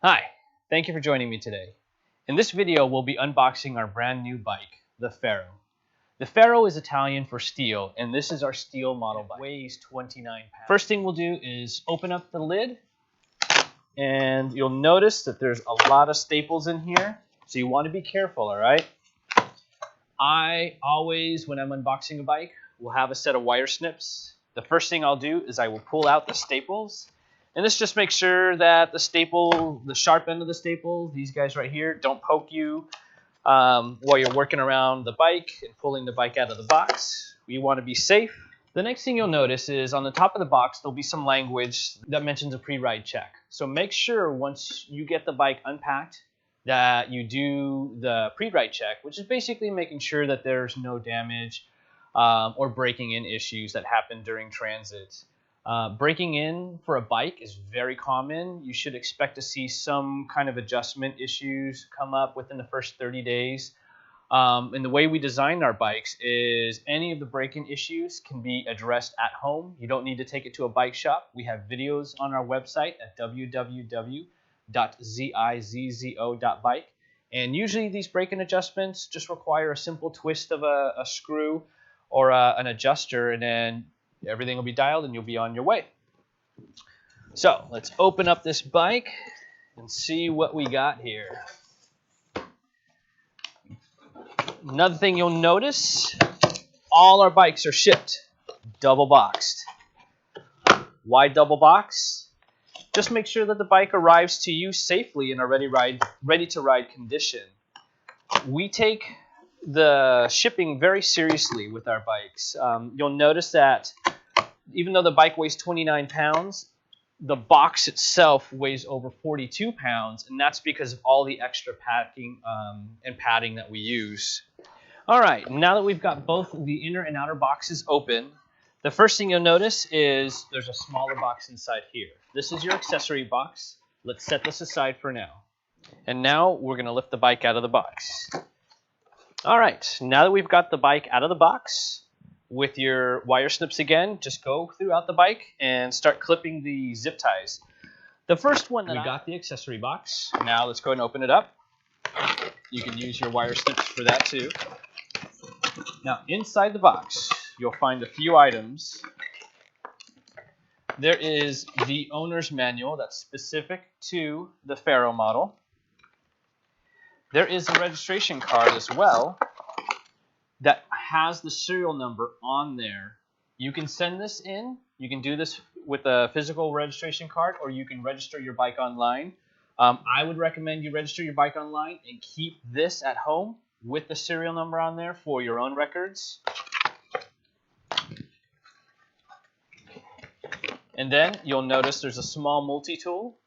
Hi, thank you for joining me today. In this video, we'll be unboxing our brand new bike, the Ferro. The Ferro is Italian for steel, and this is our steel model bike. It weighs 29 pounds. First thing we'll do is open up the lid, and you'll notice that there's a lot of staples in here, so you want to be careful, all right? I always, when I'm unboxing a bike, will have a set of wire snips. The first thing I'll do is I will pull out the staples. And this just makes sure that the sharp end of the staple, these guys right here, don't poke you while you're working around the bike and pulling the bike out of the box. We want to be safe. The next thing you'll notice is on the top of the box, there'll be some language that mentions a pre-ride check. So make sure once you get the bike unpacked that you do the pre-ride check, which is basically making sure that there's no damage or breaking in issues that happen during transit. Breaking in for a bike is very common. You should expect to see some kind of adjustment issues come up within the first 30 days. And the way we designed our bikes is any of the break-in issues can be addressed at home. You don't need to take it to a bike shop. We have videos on our website at www.ZiZZO.bike. And usually these break-in adjustments just require a simple twist of a screw or an adjuster, and then everything will be dialed and you'll be on your way. So let's open up this bike and see what we got here. Another thing you'll notice, all our bikes are shipped double boxed. Why double box? Just make sure that the bike arrives to you safely in a ready to ride condition. We take the shipping very seriously with our bikes. You'll notice that even though the bike weighs 29 pounds, the box itself weighs over 42 pounds, and that's because of all the extra packing and padding that we use. All right, now that we've got both the inner and outer boxes open, the first thing you'll notice is there's a smaller box inside here. This is your accessory box. Let's set this aside for now. And now we're going to lift the bike out of the box. All right, now that we've got the bike out of the box, with your wire snips again, just go throughout the bike and start clipping the zip ties. The first one we got the accessory box. Now let's go ahead and open it up. You can use your wire snips for that too. Now inside the box, you'll find a few items. There is the owner's manual that's specific to the Ferro model. There is a registration card as well that has the serial number on there. You can send this in. You can do this with a physical registration card, or you can register your bike online. I would recommend you register your bike online and keep this at home with the serial number on there for your own records. And then you'll notice there's a small multi-tool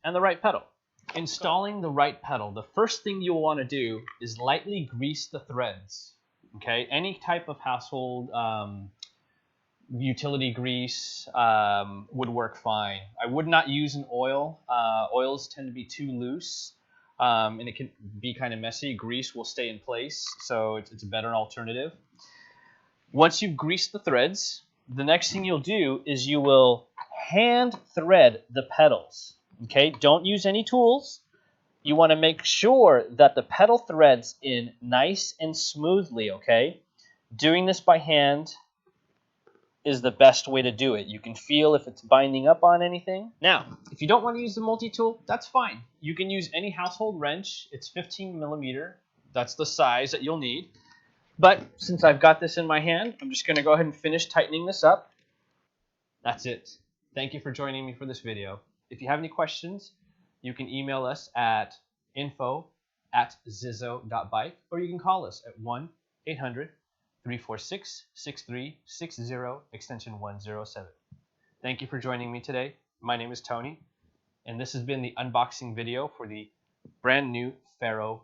and the right pedal. Installing the right pedal, the first thing you'll want to do is lightly grease the threads. Okay, any type of household utility grease would work fine. I would not use an oil. Oils tend to be too loose and it can be kind of messy. Grease will stay in place, so it's a better alternative. Once you've greased the threads, the next thing you'll do is you will hand thread the pedals. Okay, don't use any tools. You want to make sure that the pedal threads in nice and smoothly, okay? Doing this by hand is the best way to do it. You can feel if it's binding up on anything. Now, if you don't want to use the multi-tool, that's fine. You can use any household wrench. It's 15 millimeter. That's the size that you'll need. But since I've got this in my hand, I'm just going to go ahead and finish tightening this up. That's it. Thank you for joining me for this video. If you have any questions, you can email us at info@ZiZZO.bike, or you can call us at 1-800-346-6360, extension 107. Thank you for joining me today. My name is Tony, and this has been the unboxing video for the brand new Ferro